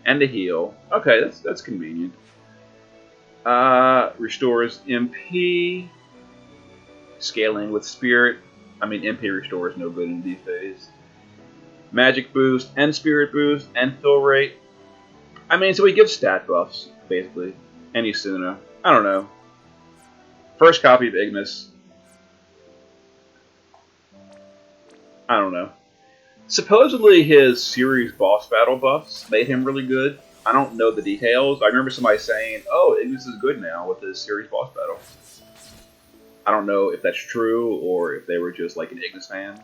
Speaker 1: and the heal. Okay, that's convenient. Restores MP, scaling with spirit. I mean, MP restore is no good in D phase. Magic boost, and spirit boost, and fill rate. I mean, so he gives stat buffs, basically. any sooner. I don't know. First copy of Ignis. I don't know. Supposedly his series boss battle buffs made him really good. I don't know the details. I remember somebody saying, oh, Ignis is good now with his series boss battle. I don't know if that's true or if they were just like an Ignis fan.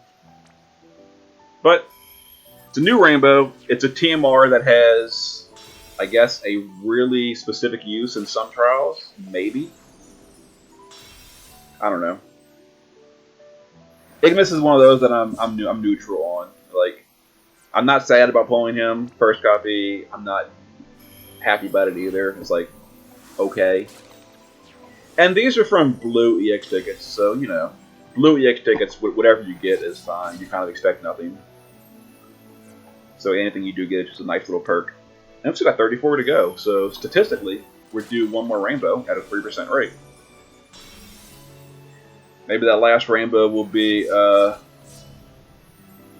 Speaker 1: But it's a new rainbow. It's a TMR that has, I guess, a really specific use in some trials. Maybe. I don't know. Ignis is one of those that I'm neutral on. Like, I'm not sad about pulling him first copy. I'm not happy about it either. It's like, okay. And these are from Blue EX tickets, so you know, Blue EX tickets, whatever you get is fine. You kind of expect nothing. So anything you do get is just a nice little perk. And we've still got 34 to go, so statistically, we're due one more rainbow at a 3% rate. Maybe that last rainbow will be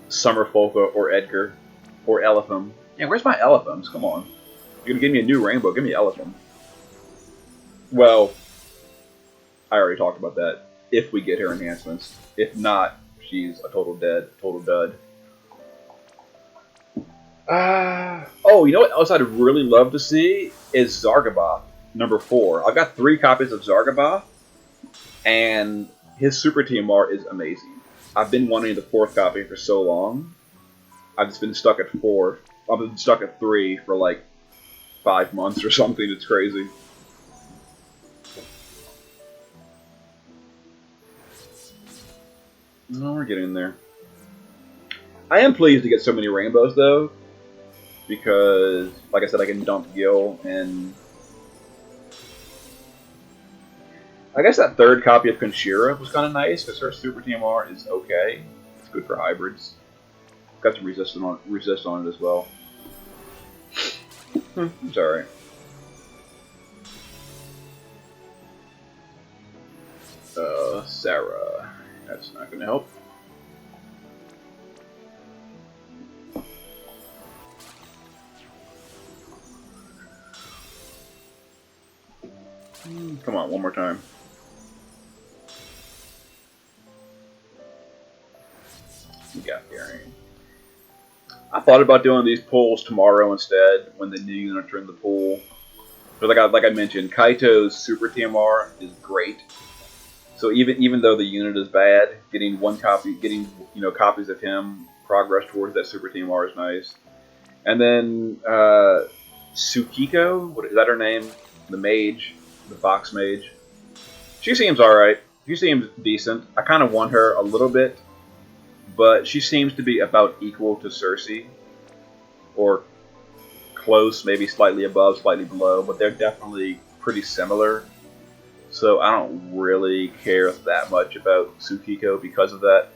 Speaker 1: Summer Folka or Edgar or Elephant. Yeah, where's my Elephants? Come on. You're gonna give me a new rainbow, give me Elephant. Well, I already talked about that. If we get her enhancements. If not, she's a total dud. Oh, you know what else I'd really love to see is Zargaboth, number 4. I've got 3 copies of Zargaboth, and his Super TMR is amazing. I've been wanting the 4th copy for so long. I've just been stuck at 4. I've been stuck at 3 for like 5 months or something. It's crazy. No, we're getting there. I am pleased to get so many rainbows, though, because, like I said, I can dump Gil, and I guess that 3rd copy of Conshira was kind of nice, because her Super TMR is okay. It's good for hybrids. Got some resist on it as well. It's alright. Sarah. That's not going to help. Come on, one more time. Got Gary. I thought about doing these pulls tomorrow instead when the new units are in the pool. But like I mentioned, Kaito's Super TMR is great. So even though the unit is bad, getting copies of him progress towards that Super TMR is nice. And then Tsukiko, what is that her name? The mage, the fox mage. She seems alright. She seems decent. I kind of want her a little bit, but she seems to be about equal to Cersei, or close, maybe slightly above, slightly below, but they're definitely pretty similar. So I don't really care that much about Tsukiko because of that.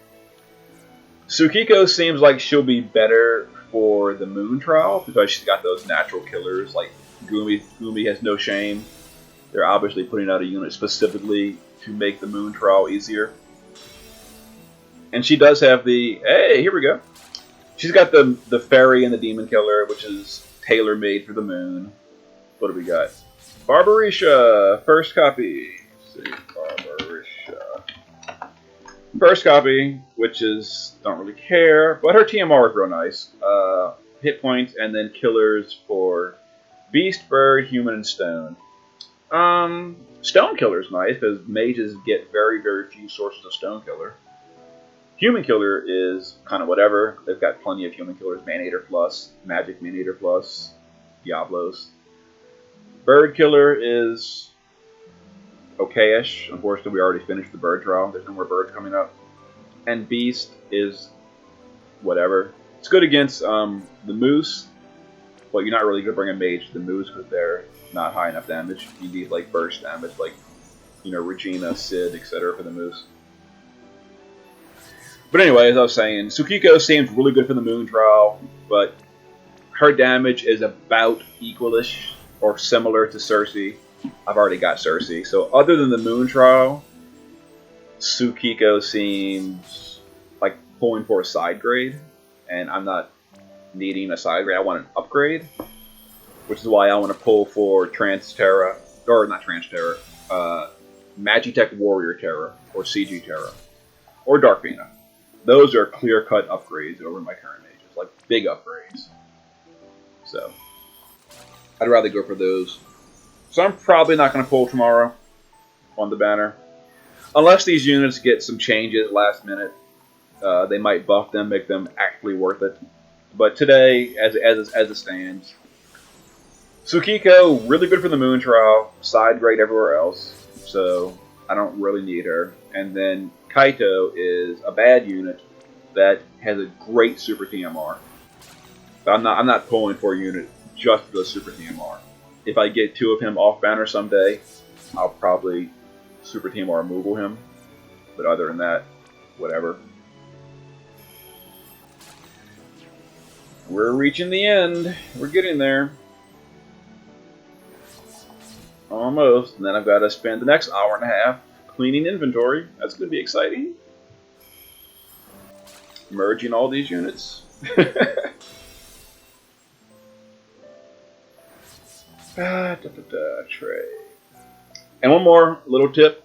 Speaker 1: Tsukiko seems like she'll be better for the Moon Trial because she's got those natural killers like Gumi. Gumi has no shame. They're obviously putting out a unit specifically to make the Moon Trial easier. And she does have the... Hey, here we go. She's got the Fairy and the Demon Killer, which is tailor-made for the Moon. What do we got? Barbarisha, first copy. Let's see, Barbarisha. First copy, which is, don't really care, but her TMR is real nice. Hit points and then killers for Beast, Bird, Human, and Stone. Stone Killer is nice because mages get very, very few sources of Stone Killer. Human Killer is kind of whatever. They've got plenty of Human Killers. Manator Plus, Magic Manator Plus, Diablos. Bird Killer is okay-ish. Unfortunately, we already finished the bird trial. There's no more birds coming up. And Beast is whatever. It's good against the Moose, but you're not really going to bring a mage to the Moose because they're not high enough damage. You need like burst damage, like Regina, Sid, etc. for the Moose. But anyway, as I was saying, Tsukiko seems really good for the Moon Trial, but her damage is about equalish or similar to Cersei. I've already got Cersei. So other than the Moon Trial, Tsukiko seems like pulling for a side grade, and I'm not needing a side grade. I want an upgrade, which is why I want to pull for Trans Terra or not Trans Terror, Magitech Warrior Terror, or CG Terror, or Dark Vena. Those are clear-cut upgrades over my current mages, like big upgrades. So, I'd rather go for those. So I'm probably not going to pull tomorrow on the banner. Unless these units get some changes last minute. They might buff them, make them actually worth it. But today, as it stands, Tsukiko, really good for the Moon Trial, side grade everywhere else, so I don't really need her. And then Kaito is a bad unit that has a great Super TMR. But I'm not pulling for a unit just for the Super TMR. If I get 2 of him off banner someday, I'll probably Super TMR removal him. But other than that, whatever. We're reaching the end. We're getting there. Almost. And then I've got to spend the next hour and a half cleaning inventory. That's going to be exciting. Merging all these units. Trade. And one more little tip.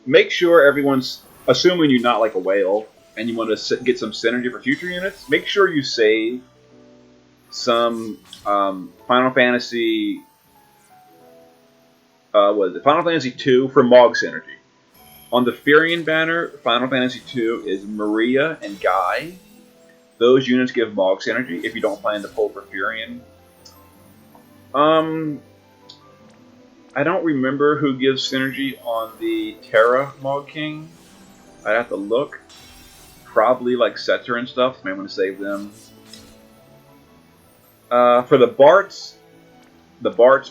Speaker 1: Make sure everyone's, assuming you're not like a whale, and you want to get some synergy for future units, make sure you save some Final Fantasy Final Fantasy 2 for Mog synergy. On the Furion banner, Final Fantasy 2 is Maria and Guy. Those units give Mog synergy if you don't plan to pull for Furion. I don't remember who gives synergy on the Terra Mog King. I'd have to look. Probably like Setzer and stuff. May want to save them. For the Bart's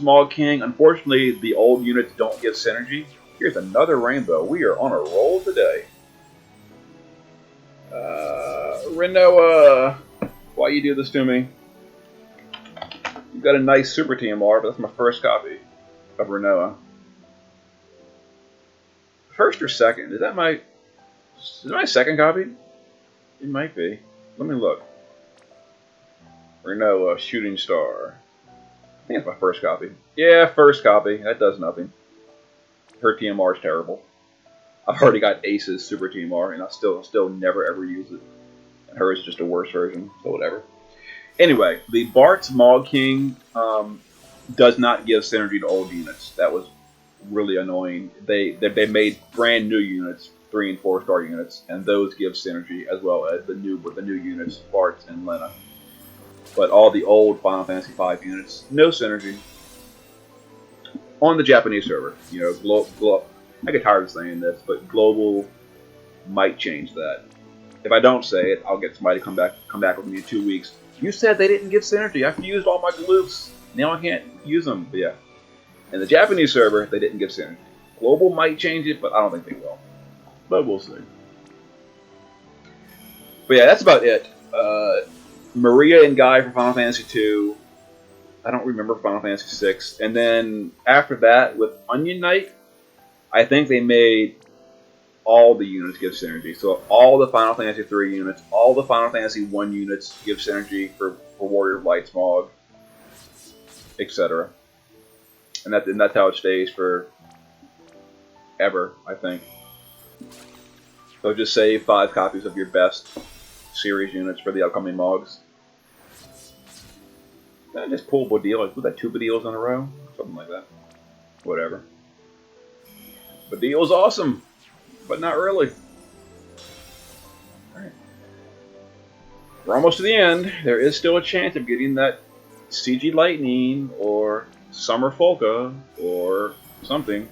Speaker 1: Mog King, unfortunately, the old units don't give synergy. Here's another rainbow. We are on a roll today. Renoa, why you do this to me? You've got a nice Super TMR, but that's my first copy of Renoa. First or second? Is that my second copy? It might be. Let me look. Renoa, Shooting Star. I think it's my first copy. Yeah, first copy. That does nothing. Her TMR is terrible. I've already got Ace's Super TMR, and I still never ever use it. And hers is just a worse version, so whatever. Anyway, the Bart's Mog King does not give synergy to old units. That was really annoying. They made brand new units, 3 and 4 star units, and those give synergy as well as the new units, Bart's and Lena. But all the old Final Fantasy V units, no synergy. On the Japanese server, you know, I get tired of saying this, but global might change that. If I don't say it, I'll get somebody to come back with me in 2 weeks. You said they didn't give synergy. I've used all my galoofs. Now I can't use them. But yeah. In the Japanese server, they didn't give synergy. Global might change it, but I don't think they will. But we'll see. But yeah, that's about it. Maria and Guy for Final Fantasy 2. I don't remember Final Fantasy 6. And then after that, with Onion Knight, I think they made all the units give synergy. So all the Final Fantasy 3 units, all the Final Fantasy 1 units give synergy for Warrior of Light Smog, etc. And that's how it stays for ever, I think. So just save 5 copies of your best series units for the upcoming Mogs. I just pull Bodil, was that 2 Bodils in a row? Something like that. Whatever. Bodil's awesome, but not really. Alright. We're almost to the end. There is still a chance of getting that CG Lightning or Summer Folka or something.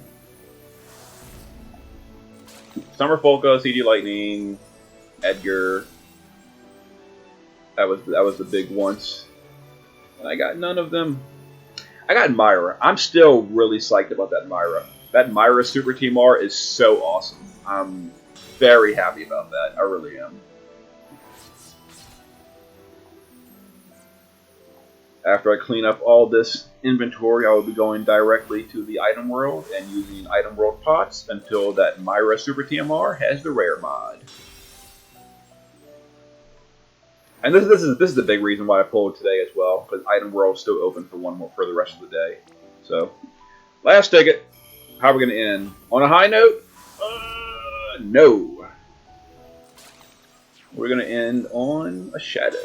Speaker 1: Summer Folka, CG Lightning, Edgar. That was the big once. And I got none of them. I got Myra. I'm still really psyched about that Myra. That Myra Super TMR is so awesome. I'm very happy about that. I really am. After I clean up all this inventory, I will be going directly to the item world and using item world pots until that Myra Super TMR has the rare mod. And this is the big reason why I pulled today as well, because item world is still open for the rest of the day. So Last ticket. How are we going to end? On a high note? No. We're going to end on a shadow.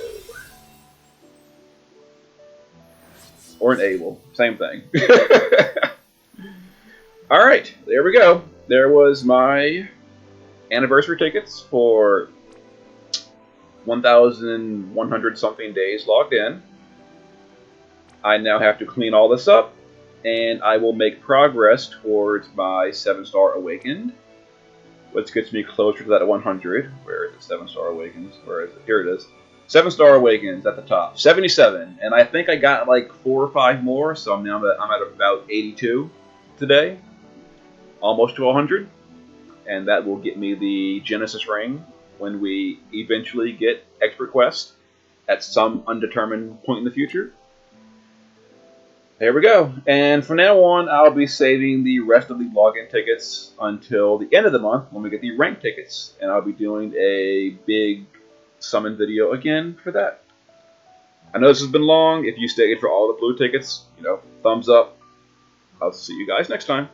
Speaker 1: Or an able. Same thing. Alright, there we go. There was my anniversary tickets for 1,100 something days logged in. I now have to clean all this up, and I will make progress towards my 7-star Awakened, which gets me closer to that 100. Where is it? 7-star Awakens. Where is it? Here it is. 7-star Awakens at the top. 77, and I think I got like 4 or 5 more, so I'm at about 82 today, almost to 100, and that will get me the Genesis Ring when we eventually get Expert Quest at some undetermined point in the future. There we go. And from now on, I'll be saving the rest of the login tickets until the end of the month when we get the rank tickets. And I'll be doing a big summon video again for that. I know this has been long. If you stayed for all the blue tickets, thumbs up. I'll see you guys next time.